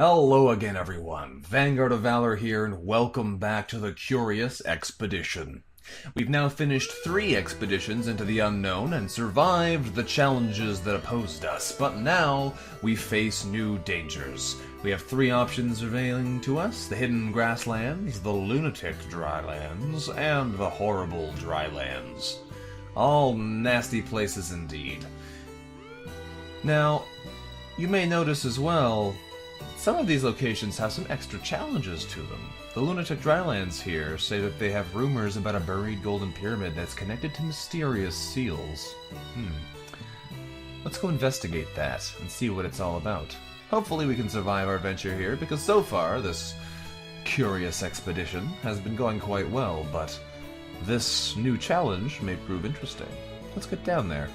Hello again, everyone. Vanguard of Valor here, and welcome back to the Curious Expedition. We've now finished 3 expeditions into the unknown and survived the challenges that opposed us, but now we face new dangers. We have 3 options availing to us: the hidden grasslands, the lunatic drylands, and the horrible drylands. All nasty places indeed. Now, you may notice as well, some of these locations have some extra challenges to them. The lunatic drylands here say that they have rumors about a buried golden pyramid that's connected to mysterious seals. Let's go investigate that and see what it's all about. Hopefully we can survive our adventure here, because so far this curious expedition has been going quite well, but this new challenge may prove interesting. Let's get down there.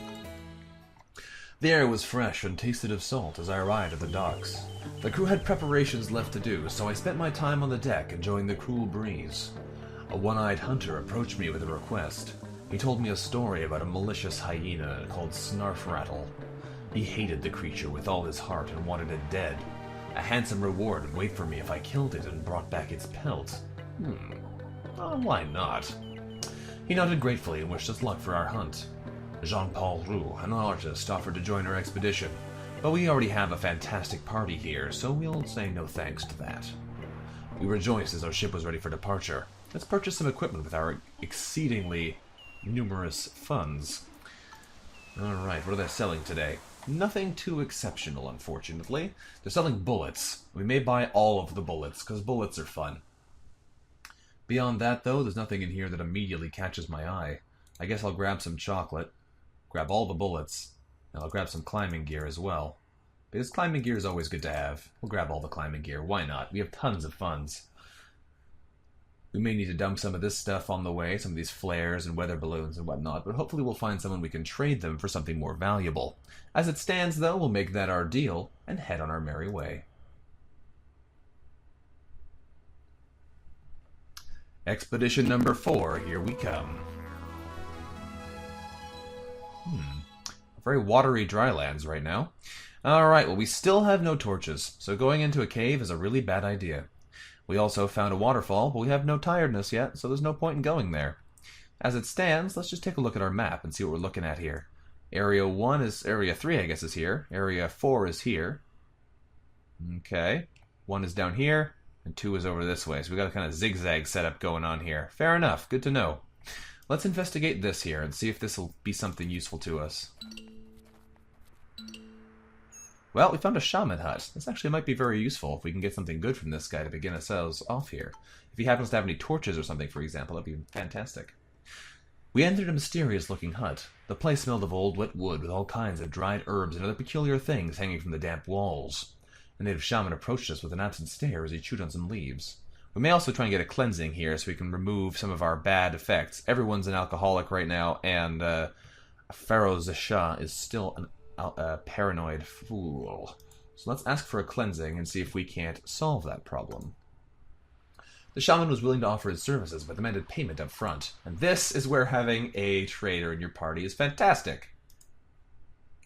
The air was fresh and tasted of salt as I arrived at the docks. The crew had preparations left to do, so I spent my time on the deck enjoying the cool breeze. A one-eyed hunter approached me with a request. He told me a story about a malicious hyena called Snarfrattle. He hated the creature with all his heart and wanted it dead. A handsome reward would wait for me if I killed it and brought back its pelt. Why not? He nodded gratefully and wished us luck for our hunt. Jean-Paul Roux, an artist, offered to join our expedition, but we already have a fantastic party here, so we'll say no thanks to that. We rejoiced as our ship was ready for departure. Let's purchase some equipment with our exceedingly numerous funds. Alright, what are they selling today? Nothing too exceptional, unfortunately. They're selling bullets. We may buy all of the bullets, because bullets are fun. Beyond that, though, there's nothing in here that immediately catches my eye. I guess I'll grab some chocolate, grab all the bullets, and I'll grab some climbing gear as well. Because climbing gear is always good to have. We'll grab all the climbing gear. Why not? We have tons of funds. We may need to dump some of this stuff on the way, some of these flares and weather balloons and whatnot, but hopefully we'll find someone we can trade them for something more valuable. As it stands, though, we'll make that our deal and head on our merry way. Expedition number 4, here we come. Very watery drylands right now. Alright, well, we still have no torches, so going into a cave is a really bad idea. We also found a waterfall, but we have no tiredness yet, so there's no point in going there. As it stands, let's just take a look at our map and see what we're looking at here. Area 3, I guess, is here. Area 4 is here. Okay. 1 is down here, and 2 is over this way, so we got a kind of zigzag setup going on here. Fair enough, good to know. Let's investigate this here and see if this will be something useful to us. Well, we found a shaman hut. This actually might be very useful if we can get something good from this guy to begin ourselves off here. If he happens to have any torches or something, for example, that'd be fantastic. We entered a mysterious-looking hut. The place smelled of old wet wood with all kinds of dried herbs and other peculiar things hanging from the damp walls. A native shaman approached us with an absent stare as he chewed on some leaves. We may also try and get a cleansing here so we can remove some of our bad effects. Everyone's an alcoholic right now, and Pharaoh Zesha is still a paranoid fool. So let's ask for a cleansing and see if we can't solve that problem. The shaman was willing to offer his services, but demanded payment up front. And this is where having a trader in your party is fantastic.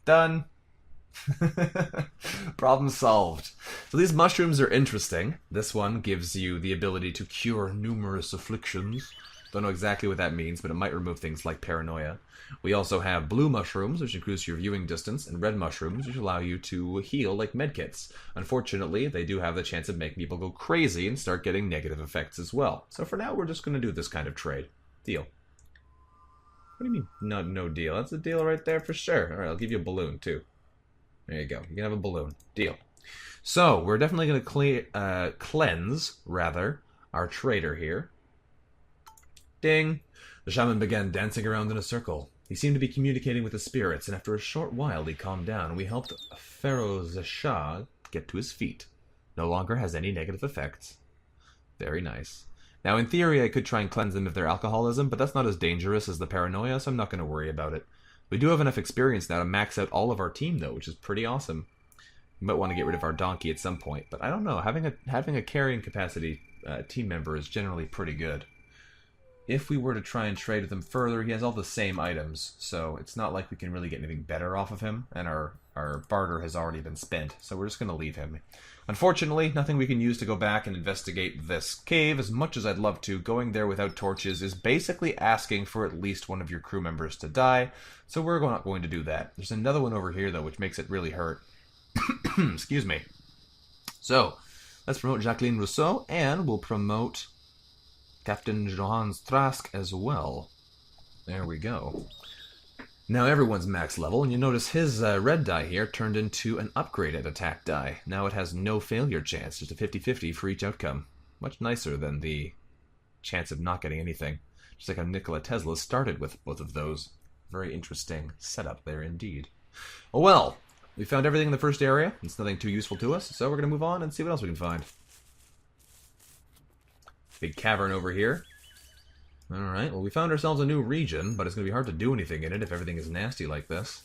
Done. Problem solved. So these mushrooms are interesting. This one gives you the ability to cure numerous afflictions. Don't know exactly what that means, but it might remove things like paranoia. We also have blue mushrooms, which increase your viewing distance, and red mushrooms, which allow you to heal like medkits. Unfortunately, they do have the chance of making people go crazy and start getting negative effects as well. So for now, we're just going to do this kind of trade. Deal. What do you mean, no deal? That's a deal right there for sure. Alright, I'll give you a balloon, too. There you go. You can have a balloon. Deal. So, we're definitely going to cleanse, our trader here. Ding! The shaman began dancing around in a circle. He seemed to be communicating with the spirits, and after a short while he calmed down, and we helped Pharaoh Zesha get to his feet. No longer has any negative effects. Very nice. Now, in theory, I could try and cleanse them of their alcoholism, but that's not as dangerous as the paranoia, so I'm not going to worry about it. We do have enough experience now to max out all of our team, though, which is pretty awesome. We might want to get rid of our donkey at some point, but I don't know. Having a carrying capacity team member is generally pretty good. If we were to try and trade with him further, he has all the same items, so it's not like we can really get anything better off of him, and our our barter has already been spent, so we're just going to leave him. Unfortunately, nothing we can use to go back and investigate this cave. As much as I'd love to, going there without torches is basically asking for at least one of your crew members to die, so we're not going to do that. There's another one over here, though, which makes it really hurt. Excuse me. So, let's promote Jacqueline Rousseau, and we'll promote Captain Johannes Trask as well. There we go. Now everyone's max level, and you notice his red die here turned into an upgraded attack die. Now it has no failure chance, just a 50-50 for each outcome. Much nicer than the chance of not getting anything. Just like how Nikola Tesla started with both of those. Very interesting setup there indeed. Well, we found everything in the first area. It's nothing too useful to us, so we're going to move on and see what else we can find. Big cavern over here. Alright, well we found ourselves a new region, but it's going to be hard to do anything in it if everything is nasty like this.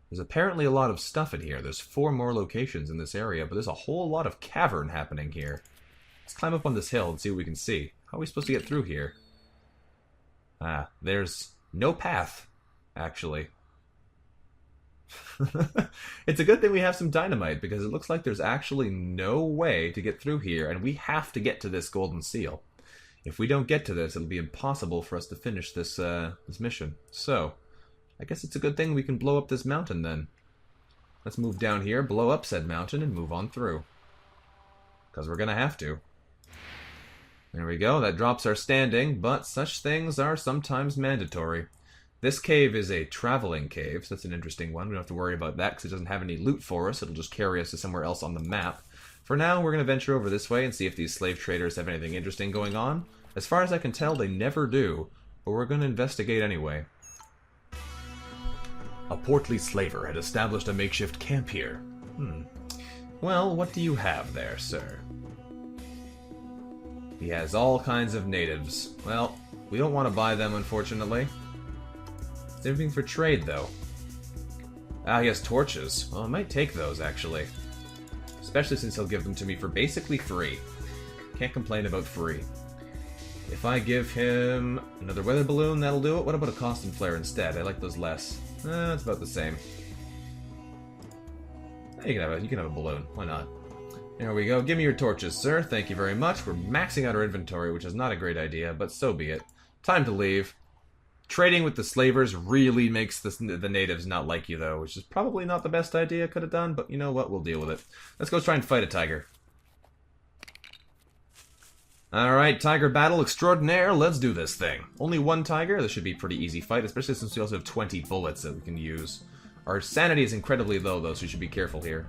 There's apparently a lot of stuff in here. There's 4 more locations in this area, but there's a whole lot of cavern happening here. Let's climb up on this hill and see what we can see. How are we supposed to get through here? Ah, there's no path, actually. It's a good thing we have some dynamite, because it looks like there's actually no way to get through here, and we have to get to this golden seal. If we don't get to this, it'll be impossible for us to finish this this mission. So, I guess it's a good thing we can blow up this mountain then. Let's move down here, blow up said mountain, and move on through. Because we're going to have to. There we go, that drops our standing, but such things are sometimes mandatory. This cave is a traveling cave, so that's an interesting one. We don't have to worry about that because it doesn't have any loot for us. It'll just carry us to somewhere else on the map. For now, we're going to venture over this way and see if these slave traders have anything interesting going on. As far as I can tell, they never do, but we're going to investigate anyway. A portly slaver had established a makeshift camp here. Well, what do you have there, sir? He has all kinds of natives. Well, we don't want to buy them, unfortunately. It's everything for trade, though. Ah, he has torches. Well, I might take those, actually. Especially since he'll give them to me for basically free. Can't complain about free. If I give him another weather balloon, that'll do it. What about a constant flare instead? I like those less. It's about the same. You can have a balloon. Why not? There we go. Give me your torches, sir. Thank you very much. We're maxing out our inventory, which is not a great idea, but so be it. Time to leave. Trading with the slavers really makes the natives not like you, though, which is probably not the best idea I could have done, but you know what? We'll deal with it. Let's go try and fight a tiger. Alright, tiger battle extraordinaire. Let's do this thing. Only one tiger? This should be a pretty easy fight, especially since we also have 20 bullets that we can use. Our sanity is incredibly low, though, so we should be careful here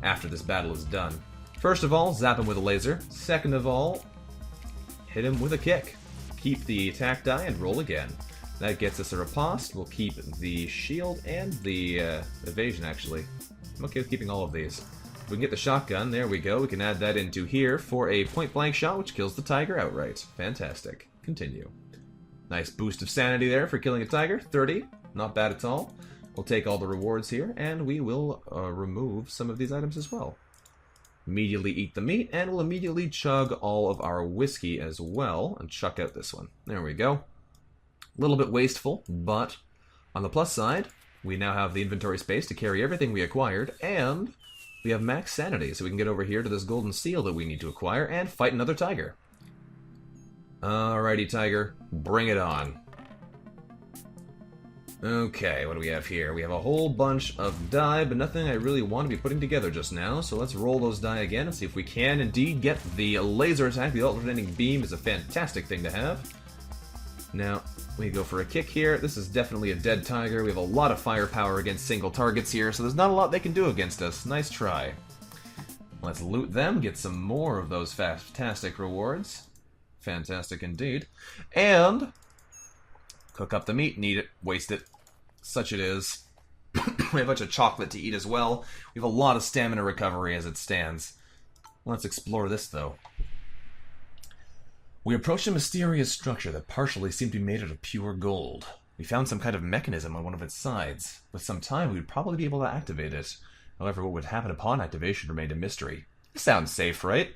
after this battle is done. First of all, zap him with a laser. Second of all, hit him with a kick. Keep the attack die and roll again. That gets us a riposte. We'll keep the shield and the evasion, actually. I'm okay with keeping all of these. If we can get the shotgun, there we go. We can add that into here for a point-blank shot, which kills the tiger outright. Fantastic. Continue. Nice boost of sanity there for killing a tiger. 30. Not bad at all. We'll take all the rewards here, and we will remove some of these items as well. Immediately eat the meat, and we'll immediately chug all of our whiskey as well, and chuck out this one. There we go. A little bit wasteful, but on the plus side, we now have the inventory space to carry everything we acquired, and we have max sanity, so we can get over here to this golden seal that we need to acquire and fight another tiger. Alrighty, tiger. Bring it on. Okay, what do we have here? We have a whole bunch of die, but nothing I really want to be putting together just now, so let's roll those die again and see if we can indeed get the laser attack. The alternating beam is a fantastic thing to have. Now, we go for a kick here. This is definitely a dead tiger. We have a lot of firepower against single targets here, so there's not a lot they can do against us. Nice try. Let's loot them, get some more of those fantastic rewards. Fantastic indeed. And cook up the meat, need it, waste it. Such it is. We have a bunch of chocolate to eat as well. We have a lot of stamina recovery as it stands. Let's explore this, though. We approached a mysterious structure that partially seemed to be made out of pure gold. We found some kind of mechanism on one of its sides. With some time, we would probably be able to activate it. However, what would happen upon activation remained a mystery. This sounds safe, right?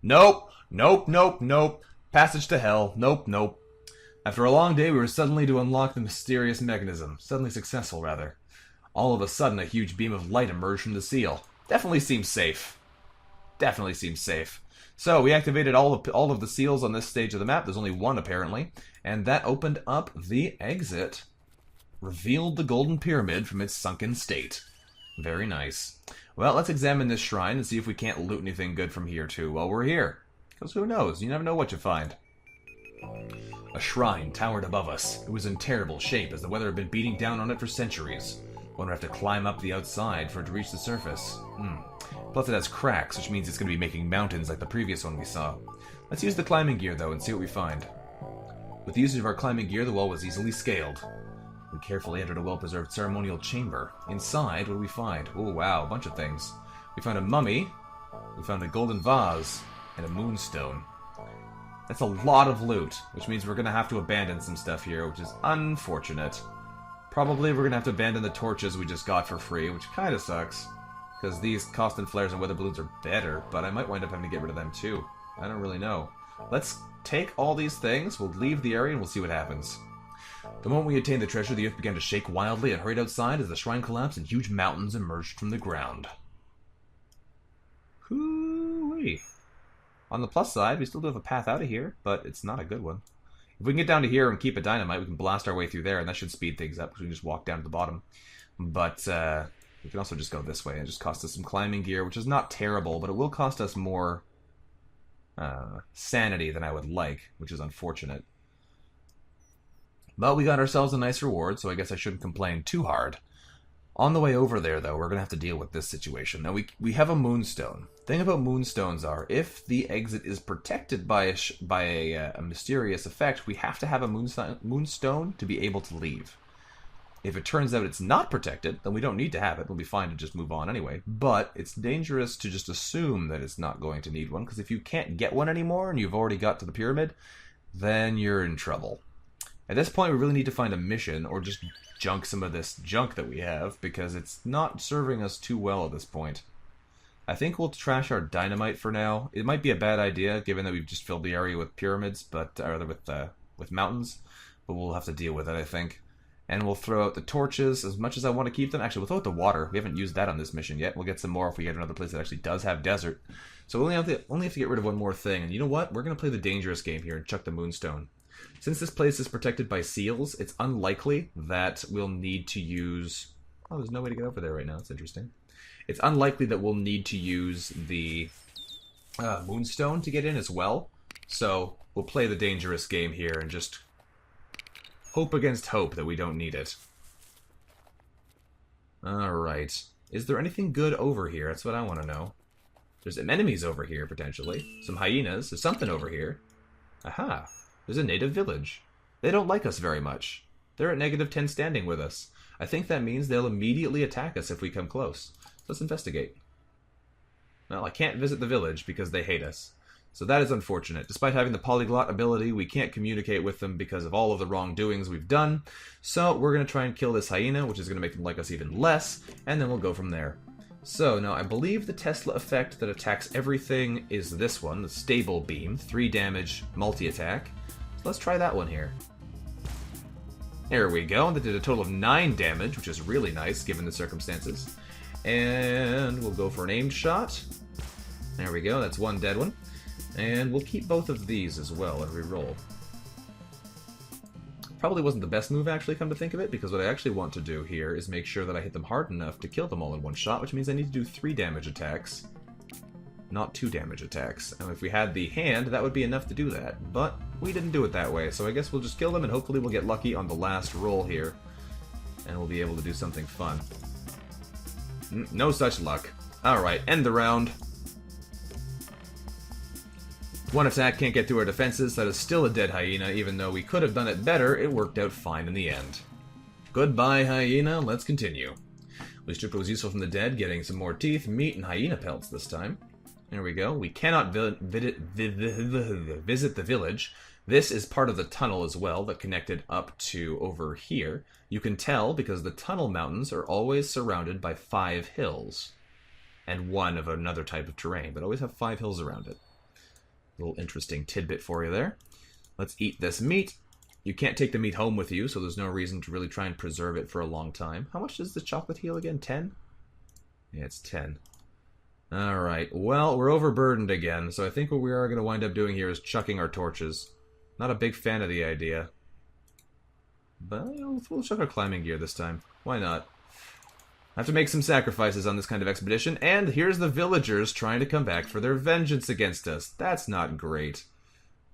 Nope. Nope, nope, nope. Passage to hell. Nope, nope. After a long day, we were suddenly to unlock the mysterious mechanism. Suddenly successful, rather. all of a sudden a huge beam of light emerged from the seal. Definitely seems safe. Definitely seems safe. So we activated all of the seals on this stage of the map. There's only one apparently, and that opened up the exit, revealed the golden pyramid from its sunken state. Very nice. Well, let's examine this shrine and see if we can't loot anything good from here too while we're here. Because who knows? You never know what you find. A shrine towered above us. It was in terrible shape as the weather had been beating down on it for centuries. One would have to climb up the outside for it to reach the surface. Plus it has cracks, which means it's going to be making mountains like the previous one we saw. Let's use the climbing gear though and see what we find. With the usage of our climbing gear, the wall was easily scaled. We carefully entered a well-preserved ceremonial chamber. Inside, what do we find? Oh wow, a bunch of things. We found a mummy, we found a golden vase, and a moonstone. That's a lot of loot, which means we're going to have to abandon some stuff here, which is unfortunate. Probably we're going to have to abandon the torches we just got for free, which kind of sucks. Because these constant flares and weather balloons are better, but I might wind up having to get rid of them too. I don't really know. Let's take all these things, we'll leave the area, and we'll see what happens. The moment we attained the treasure, the earth began to shake wildly and hurried outside as the shrine collapsed and huge mountains emerged from the ground. Hoo-wee. On the plus side, we still do have a path out of here, but it's not a good one. If we can get down to here and keep a dynamite, we can blast our way through there, and that should speed things up, because we can just walk down to the bottom. But we can also just go this way. It just costs us some climbing gear, which is not terrible, but it will cost us more sanity than I would like, which is unfortunate. But we got ourselves a nice reward, so I guess I shouldn't complain too hard. On the way over there, though, we're going to have to deal with this situation. Now, we have a moonstone. The thing about moonstones are, if the exit is protected by a mysterious effect, we have to have a moonstone to be able to leave. If it turns out it's not protected, then we don't need to have it. We'll be fine to just move on anyway. But it's dangerous to just assume that it's not going to need one, because if you can't get one anymore and you've already got to the pyramid, then you're in trouble. At this point, we really need to find a mission, or just junk some of this junk that we have, because it's not serving us too well at this point. I think we'll trash our dynamite for now. It might be a bad idea, given that we've just filled the area with pyramids, but or with mountains, but we'll have to deal with it, I think. And we'll throw out the torches as much as I want to keep them. Actually, we'll throw out the water. We haven't used that on this mission yet. We'll get some more if we get another place that actually does have desert. So we only have to get rid of one more thing. And you know what? We're going to play the dangerous game here and chuck the moonstone. Since this place is protected by seals, it's unlikely that we'll need to use... Oh, there's no way to get over there right now. That's interesting. It's unlikely that we'll need to use the moonstone to get in as well. So we'll play the dangerous game here and just hope against hope that we don't need it. Alright. Is there anything good over here? That's what I want to know. There's some enemies over here, potentially. Some hyenas. There's something over here. Aha. There's a native village. They don't like us very much. They're at -10 standing with us. I think that means they'll immediately attack us if we come close. Let's investigate. Well, I can't visit the village because they hate us. So that is unfortunate. Despite having the polyglot ability, we can't communicate with them because of all of the wrongdoings we've done. So we're going to try and kill this hyena, which is going to make them like us even less, and then we'll go from there. So now I believe the Tesla effect that attacks everything is this one, the stable beam, 3 damage, multi-attack. So let's try that one here. There we go. That did a total of 9 damage, which is really nice given the circumstances. And we'll go for an aimed shot. There we go, that's 1 dead one. And we'll keep both of these as well and re-roll. Probably wasn't the best move, actually, come to think of it, because what I actually want to do here is make sure that I hit them hard enough to kill them all in one shot, which means I need to do 3 damage attacks, not 2 damage attacks. And if we had the hand, that would be enough to do that, but we didn't do it that way, so I guess we'll just kill them and hopefully we'll get lucky on the last roll here, and we'll be able to do something fun. No such luck. Alright, end the round. 1 attack can't get through our defenses. That is still a dead hyena. Even though we could have done it better, it worked out fine in the end. Goodbye, hyena. Let's continue. We stripped what was useful from the dead, getting some more teeth, meat, and hyena pelts this time. There we go. We cannot visit the village. This is part of the tunnel as well that connected up to over here. You can tell because the tunnel mountains are always surrounded by 5 hills. And 1 of another type of terrain, but always have 5 hills around it. Little interesting tidbit for you there. Let's eat this meat. You can't take the meat home with you, so there's no reason to really try and preserve it for a long time. How much does the chocolate heal again? 10? Yeah, it's 10. Alright, well, we're overburdened again, so I think what we are going to wind up doing here is chucking our torches. Not a big fan of the idea. But we'll chuck our climbing gear this time. Why not? I have to make some sacrifices on this kind of expedition, and here's the villagers trying to come back for their vengeance against us. That's not great.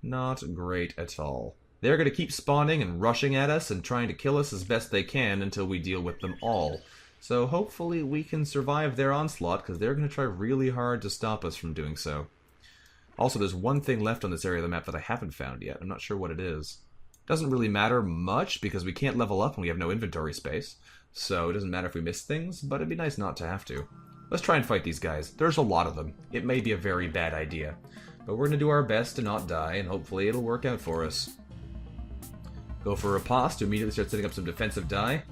Not great at all. They're going to keep spawning and rushing at us and trying to kill us as best they can until we deal with them all. So hopefully we can survive their onslaught, because they're going to try really hard to stop us from doing so. Also, there's one thing left on this area of the map that I haven't found yet. I'm not sure what it is. Doesn't really matter much, because we can't level up and we have no inventory space. So it doesn't matter if we miss things, but it'd be nice not to have to. Let's try and fight these guys. There's a lot of them. It may be a very bad idea. But we're going to do our best to not die, and hopefully it'll work out for us. Go for a riposte to immediately start setting up some defensive die.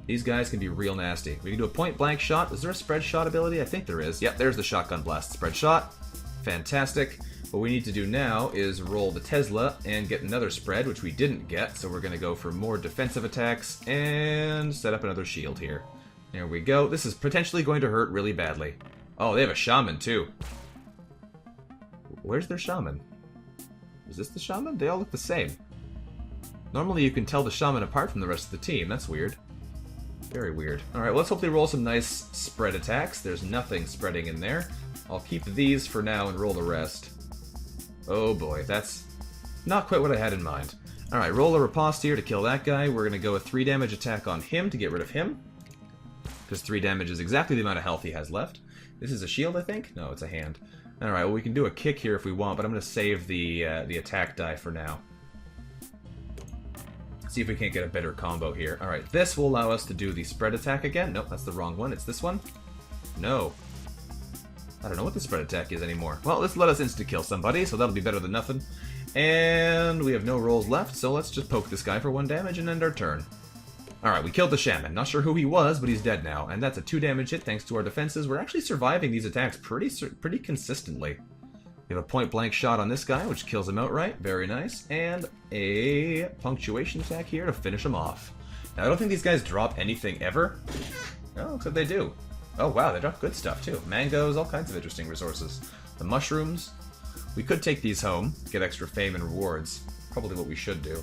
These guys can be real nasty. We can do a point-blank shot. Is there a spread shot ability? I think there is. Yep, there's the shotgun blast. Spread shot. Fantastic. What we need to do now is roll the Tesla and get another spread, which we didn't get, so we're going to go for more defensive attacks and set up another shield here. There we go. This is potentially going to hurt really badly. Oh, they have a shaman, too. Where's their shaman? Is this the shaman? They all look the same. Normally you can tell the shaman apart from the rest of the team. That's weird. Very weird. Alright, let's hopefully roll some nice spread attacks. There's nothing spreading in there. I'll keep these for now and roll the rest. Oh boy, that's not quite what I had in mind. Alright, roll a riposte here to kill that guy. We're going to go a 3 damage attack on him to get rid of him. Because 3 damage is exactly the amount of health he has left. This is a shield, I think? No, it's a hand. Alright, well we can do a kick here if we want, but I'm going to save the attack die for now. See if we can't get a better combo here. Alright, this will allow us to do the spread attack again. Nope, that's the wrong one. It's this one. No. I don't know what the spread attack is anymore. Well, let's let us insta-kill somebody, so that'll be better than nothing. And we have no rolls left, so let's just poke this guy for 1 damage and end our turn. Alright, we killed the shaman. Not sure who he was, but he's dead now. And that's a 2 damage hit thanks to our defenses. We're actually surviving these attacks pretty consistently. We have a point-blank shot on this guy, which kills him outright. Very nice. And a punctuation attack here to finish him off. Now, I don't think these guys drop anything ever. Oh, looks like they do. Oh, wow, they drop good stuff, too. Mangoes, all kinds of interesting resources. The mushrooms. We could take these home, get extra fame and rewards. Probably what we should do.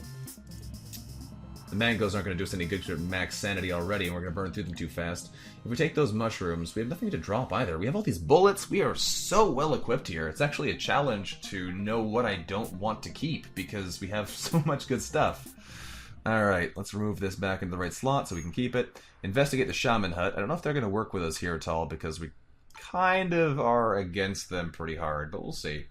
The mangoes aren't going to do us any good to max sanity already, and we're going to burn through them too fast. If we take those mushrooms, we have nothing to drop either. We have all these bullets. We are so well equipped here. It's actually a challenge to know what I don't want to keep, because we have so much good stuff. Alright, let's remove this back into the right slot so we can keep it. Investigate the shaman hut. I don't know if they're going to work with us here at all, because we kind of are against them pretty hard, but we'll see.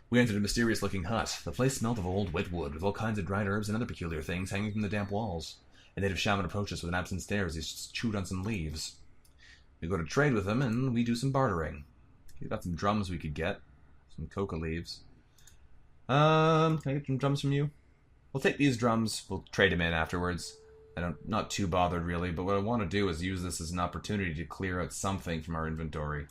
We entered a mysterious-looking hut. The place smelled of old wet wood, with all kinds of dried herbs and other peculiar things hanging from the damp walls. A native shaman approached us with an absent stare as he chewed on some leaves. We go to trade with him, and we do some bartering. We've got some drums we could get. Some coca leaves. Can I get some drums from you? We'll take these drums. We'll trade them in afterwards. I'm not too bothered, really, but what I want to do is use this as an opportunity to clear out something from our inventory.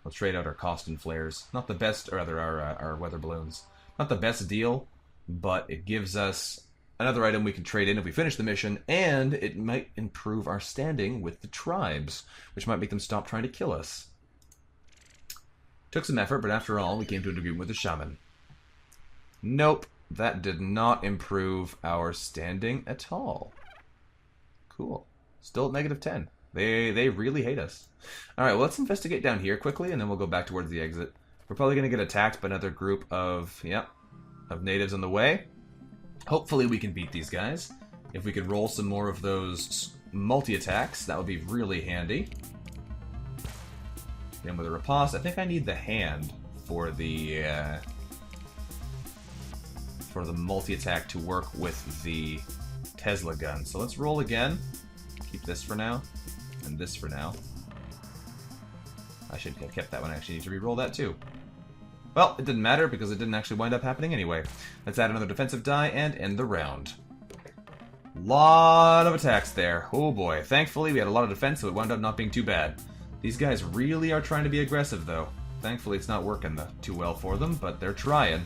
We'll trade out our Costin flares. Not the best, or rather our weather balloons. Not the best deal, but it gives us another item we can trade in if we finish the mission, and it might improve our standing with the tribes, which might make them stop trying to kill us. Took some effort, but after all, we came to an agreement with the shaman. Nope, that did not improve our standing at all. Cool. Still at negative 10. They really hate us. Alright, well, let's investigate down here quickly, and then we'll go back towards the exit. We're probably going to get attacked by another group of natives on the way. Hopefully we can beat these guys. If we could roll some more of those multi-attacks, that would be really handy. Again with a riposte. I think I need the hand for the multi-attack to work with the Tesla gun. So let's roll again. Keep this for now. And this for now. I should have kept that one. I actually need to re-roll that too. Well, it didn't matter because it didn't actually wind up happening anyway. Let's add another defensive die and end the round. Lot of attacks there. Oh boy. Thankfully, we had a lot of defense, so it wound up not being too bad. These guys really are trying to be aggressive, though. Thankfully, it's not working too well for them, but they're trying.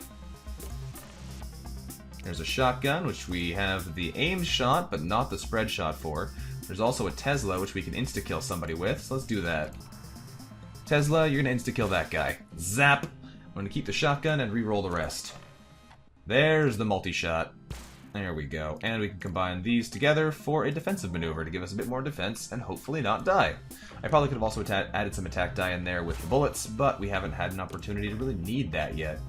There's a shotgun, which we have the aim shot, but not the spread shot for. There's also a Tesla, which we can insta-kill somebody with, so let's do that. Tesla, you're gonna insta-kill that guy. Zap! I'm gonna keep the shotgun and re-roll the rest. There's the multi-shot. There we go. And we can combine these together for a defensive maneuver to give us a bit more defense and hopefully not die. I probably could have also added some attack die in there with the bullets, but we haven't had an opportunity to really need that yet.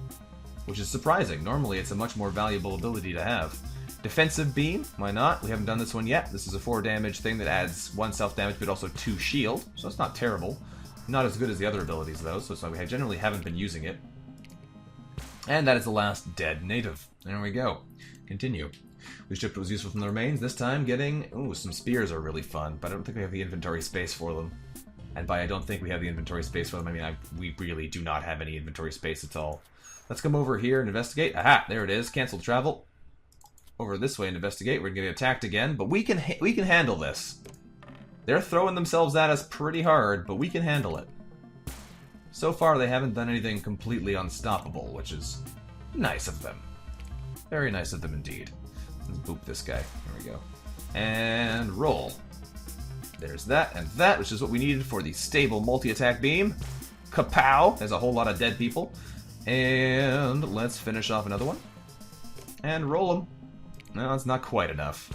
Which is surprising. Normally it's a much more valuable ability to have. Defensive beam, why not? We haven't done this one yet. This is a 4 damage thing that adds 1 self-damage but also 2 shield, so it's not terrible. Not as good as the other abilities though, so it's like we generally haven't been using it. And that is the last dead native. There we go. Continue. We stripped what was useful from the remains, this time getting... Ooh, some spears are really fun, but I don't think we have the inventory space for them. And by I don't think we have the inventory space for them, I mean we really do not have any inventory space at all. Let's come over here and investigate. Aha, there it is. Cancel travel. Over this way and investigate. We're going to get attacked again, but we can handle this. They're throwing themselves at us pretty hard, but we can handle it. So far, they haven't done anything completely unstoppable, which is nice of them. Very nice of them indeed. Let's boop this guy. There we go. And roll. There's that and that, which is what we needed for the stable multi-attack beam. Kapow! There's a whole lot of dead people. And let's finish off another one. And roll them. No, that's not quite enough.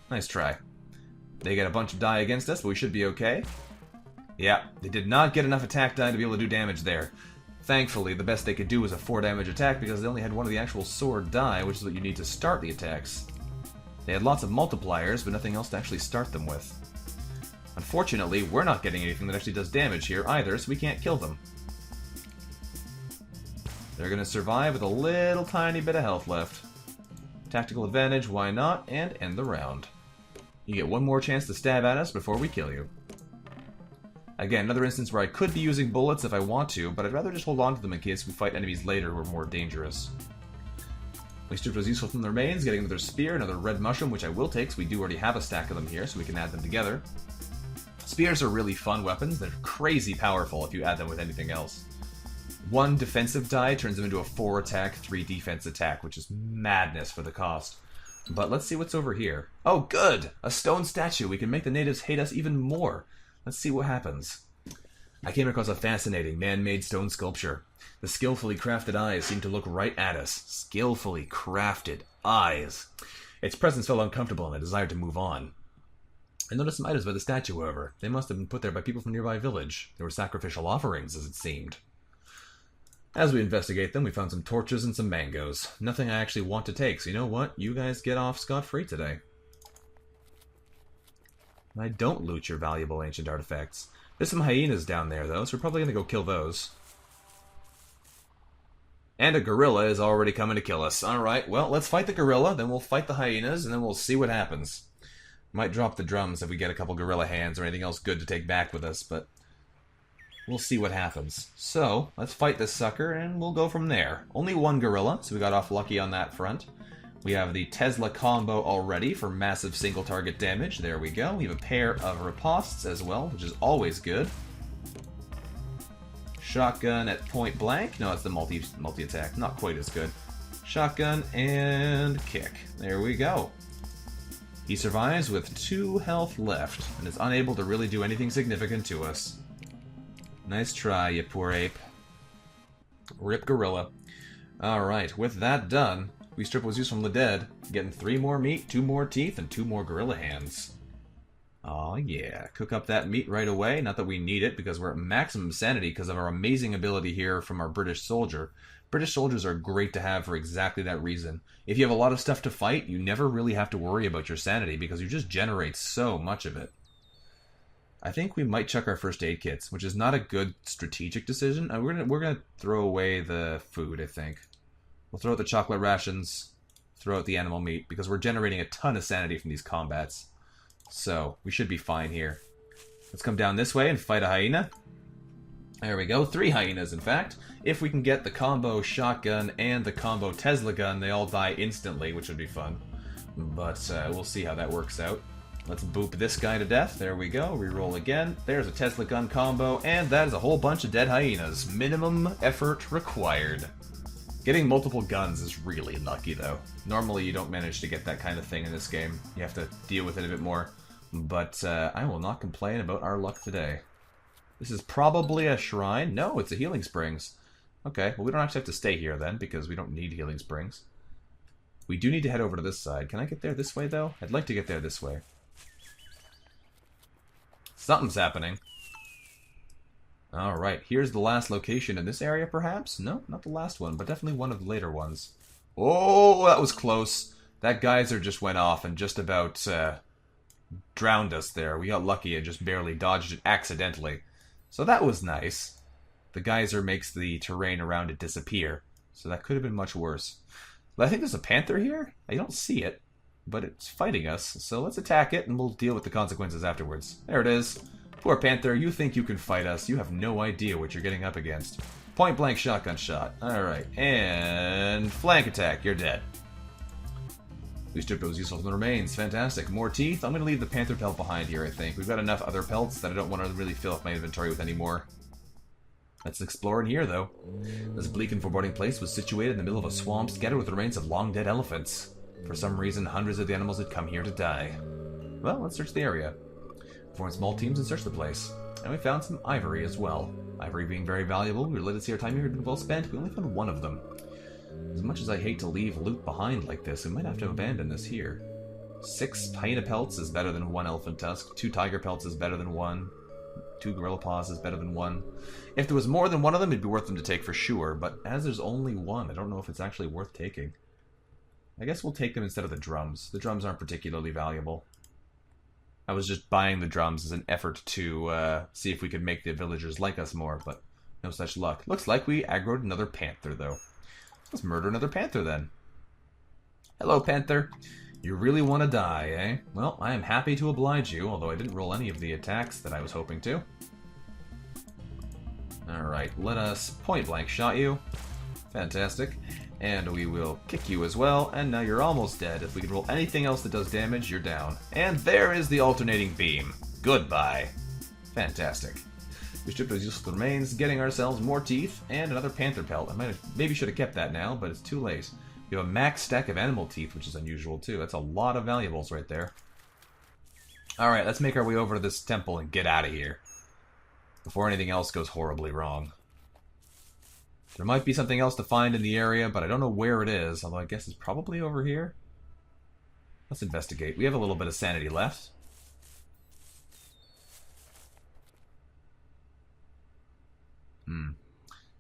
Nice try. They get a bunch of die against us, but we should be okay. Yeah, they did not get enough attack die to be able to do damage there. Thankfully, the best they could do was a 4 damage attack because they only had one of the actual sword die, which is what you need to start the attacks. They had lots of multipliers, but nothing else to actually start them with. Unfortunately, we're not getting anything that actually does damage here either, so we can't kill them. They're going to survive with a little tiny bit of health left. Tactical advantage, why not, and end the round. You get one more chance to stab at us before we kill you. Again, another instance where I could be using bullets if I want to, but I'd rather just hold on to them in case we fight enemies later who are more dangerous. We stripped what was useful from the remains, getting another spear, another red mushroom, which I will take, so we do already have a stack of them here, so we can add them together. Spears are really fun weapons. They're crazy powerful if you add them with anything else. 1 defensive die turns them into a 4 attack, 3 defense attack, which is madness for the cost. But let's see what's over here. Oh, good! A stone statue. We can make the natives hate us even more. Let's see what happens. I came across a fascinating man-made stone sculpture. The skillfully crafted eyes seem to look right at us. Skillfully crafted eyes. Its presence felt uncomfortable and I desired to move on. I noticed some items by the statue, however. They must have been put there by people from a nearby village. They were sacrificial offerings, as it seemed. As we investigate them, we found some torches and some mangoes. Nothing I actually want to take, so you know what? You guys get off scot-free today. I don't loot your valuable ancient artifacts. There's some hyenas down there, though, so we're probably going to go kill those. And a gorilla is already coming to kill us. Alright, well, let's fight the gorilla, then we'll fight the hyenas, and then we'll see what happens. Might drop the drums if we get a couple gorilla hands or anything else good to take back with us, but we'll see what happens. So, let's fight this sucker, and we'll go from there. Only 1 gorilla, so we got off lucky on that front. We have the Tesla combo already for massive single target damage. There we go. We have a pair of ripostes as well, which is always good. Shotgun at point blank. No, it's the multi-attack. Not quite as good. Shotgun and kick. There we go. He survives with 2 health left and is unable to really do anything significant to us. Nice try, you poor ape. Rip gorilla. Alright, with that done, we strip what was used from the dead, getting 3 more meat, 2 more teeth, and 2 more gorilla hands. Aw, yeah. Cook up that meat right away. Not that we need it, because we're at maximum sanity because of our amazing ability here from our British soldier. British soldiers are great to have for exactly that reason. If you have a lot of stuff to fight, you never really have to worry about your sanity, because you just generate so much of it. I think we might chuck our first aid kits, which is not a good strategic decision. We're gonna throw away the food, I think. We'll throw out the chocolate rations, throw out the animal meat, because we're generating a ton of sanity from these combats. So, we should be fine here. Let's come down this way and fight a hyena. There we go, 3 hyenas in fact. If we can get the combo shotgun and the combo Tesla gun, they all die instantly, which would be fun. But we'll see how that works out. Let's boop this guy to death. There we go. Reroll again. There's a Tesla gun combo, and that is a whole bunch of dead hyenas. Minimum effort required. Getting multiple guns is really lucky, though. Normally you don't manage to get that kind of thing in this game. You have to deal with it a bit more. But I will not complain about our luck today. This is probably a shrine. No, it's a healing springs. Okay, well we don't actually have to stay here then, because we don't need healing springs. We do need to head over to this side. Can I get there this way, though? I'd like to get there this way. Something's happening. Alright, here's the last location in this area, perhaps? No, not the last one, but definitely one of the later ones. Oh, that was close. That geyser just went off and just about drowned us there. We got lucky and just barely dodged it accidentally. So that was nice. The geyser makes the terrain around it disappear, so that could have been much worse. But I think there's a panther here. I don't see it, but it's fighting us, so let's attack it and we'll deal with the consequences afterwards. There it is. Poor panther, you think you can fight us. You have no idea what you're getting up against. Point blank shotgun shot. Alright, and flank attack. You're dead. We stripped those useful remains. Fantastic. More teeth. I'm going to leave the panther pelt behind here, I think. We've got enough other pelts that I don't want to really fill up my inventory with anymore. Let's explore in here, though. This bleak and foreboding place was situated in the middle of a swamp scattered with the remains of long-dead elephants. For some reason, hundreds of the animals had come here to die. Well, let's search the area. Formed small teams and searched the place. And we found some ivory as well. Ivory being very valuable, we were led to see our time here had been well spent. We only found one of them. As much as I hate to leave loot behind like this, we might have to abandon this here. 6 hyena pelts is better than 1 elephant tusk. 2 tiger pelts is better than 1. 2 gorilla paws is better than 1. If there was more than one of them, it'd be worth them to take for sure, but as there's only 1, I don't know if it's actually worth taking. I guess we'll take them instead of the drums. The drums aren't particularly valuable. I was just buying the drums as an effort to see if we could make the villagers like us more, but no such luck. Looks like we aggroed another panther, though. Let's murder another panther, then. Hello, panther. You really want to die, eh? Well, I am happy to oblige you, although I didn't roll any of the attacks that I was hoping to. Alright, let us point-blank shot you. Fantastic. And we will kick you as well, and now you're almost dead. If we can roll anything else that does damage, you're down. And there is the alternating beam. Goodbye. Fantastic. We stripped those useful remains, getting ourselves more teeth, and another panther pelt. Maybe should have kept that now, but it's too late. We have a max stack of animal teeth, which is unusual too. That's a lot of valuables right there. Alright, let's make our way over to this temple and get out of here. Before anything else goes horribly wrong. There might be something else to find in the area, but I don't know where it is, although I guess it's probably over here. Let's investigate. We have a little bit of sanity left.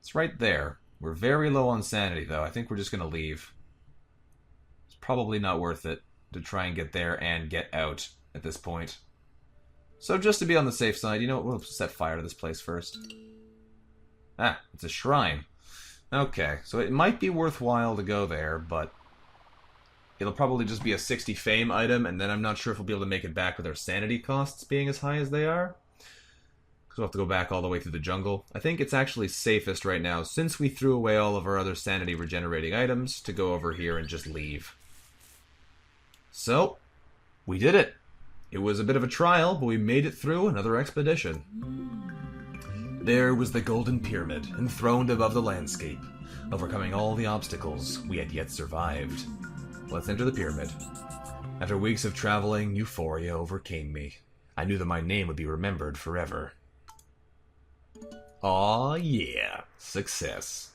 It's right there. We're very low on sanity, though. I think we're just going to leave. It's probably not worth it to try and get there and get out at this point. So just to be on the safe side, you know what? We'll set fire to this place first. Ah, it's a shrine. Okay, so it might be worthwhile to go there, but it'll probably just be a 60 fame item, and then I'm not sure if we'll be able to make it back with our sanity costs being as high as they are. Because we'll have to go back all the way through the jungle. I think it's actually safest right now, since we threw away all of our other sanity regenerating items, to go over here and just leave. So, we did it. It was a bit of a trial, but we made it through another expedition. There was the Golden Pyramid, enthroned above the landscape, overcoming all the obstacles we had yet survived. Let's enter the pyramid. After weeks of traveling, euphoria overcame me. I knew that my name would be remembered forever. Aw, yeah. Success.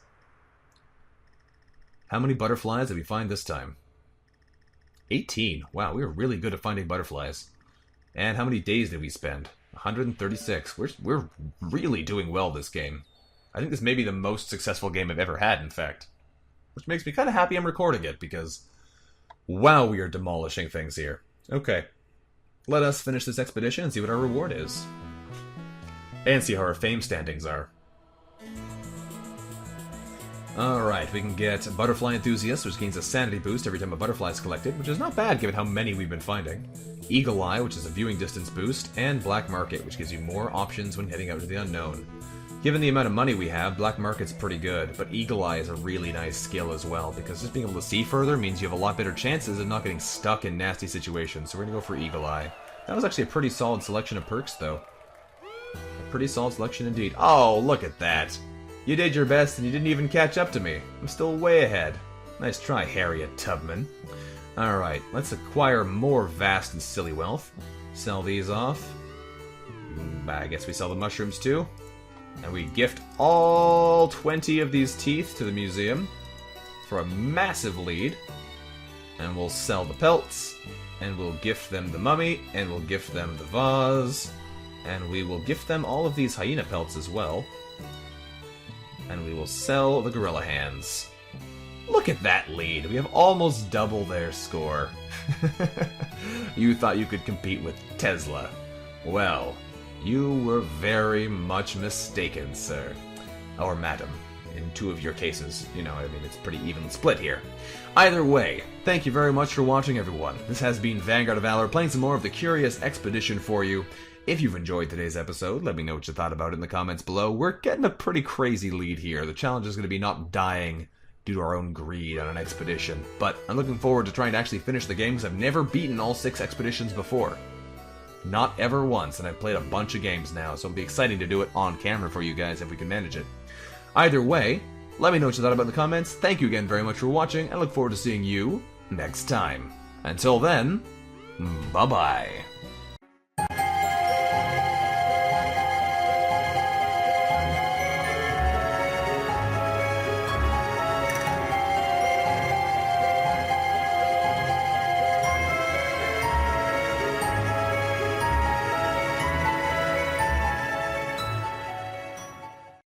How many butterflies did we find this time? 18. Wow, we were really good at finding butterflies. And how many days did we spend? 136. We're really doing well this game. I think this may be the most successful game I've ever had, in fact. Which makes me kind of happy I'm recording it, because wow, we are demolishing things here. Okay. Let us finish this expedition and see what our reward is. And see how our fame standings are. Alright, we can get Butterfly Enthusiast, which gains a sanity boost every time a butterfly is collected, which is not bad given how many we've been finding. Eagle Eye, which is a viewing distance boost, and Black Market, which gives you more options when heading out to the unknown. Given the amount of money we have, Black Market's pretty good, but Eagle Eye is a really nice skill as well, because just being able to see further means you have a lot better chances of not getting stuck in nasty situations, so we're going to go for Eagle Eye. That was actually a pretty solid selection of perks, though. A pretty solid selection indeed. Oh, look at that! You did your best and you didn't even catch up to me. I'm still way ahead. Nice try, Harriet Tubman. Alright, let's acquire more vast and silly wealth. Sell these off. I guess we sell the mushrooms too. And we gift all 20 of these teeth to the museum for a massive lead. And we'll sell the pelts. And we'll gift them the mummy. And we'll gift them the vase. And we will gift them all of these hyena pelts as well. And we will sell the gorilla hands. Look at that lead. We have almost double their score. You thought you could compete with Tesla. Well, you were very much mistaken, sir. Or madam. In two of your cases. You know, I mean, it's pretty even split here. Either way, thank you very much for watching, everyone. This has been Vanguard of Valor, playing some more of the Curious Expedition for you. If you've enjoyed today's episode, let me know what you thought about it in the comments below. We're getting a pretty crazy lead here. The challenge is going to be not dying due to our own greed on an expedition. But I'm looking forward to trying to actually finish the game because I've never beaten all 6 expeditions before. Not ever once, and I've played a bunch of games now, so it'll be exciting to do it on camera for you guys if we can manage it. Either way, let me know what you thought about it in the comments. Thank you again very much for watching. I look forward to seeing you next time. Until then, bye-bye.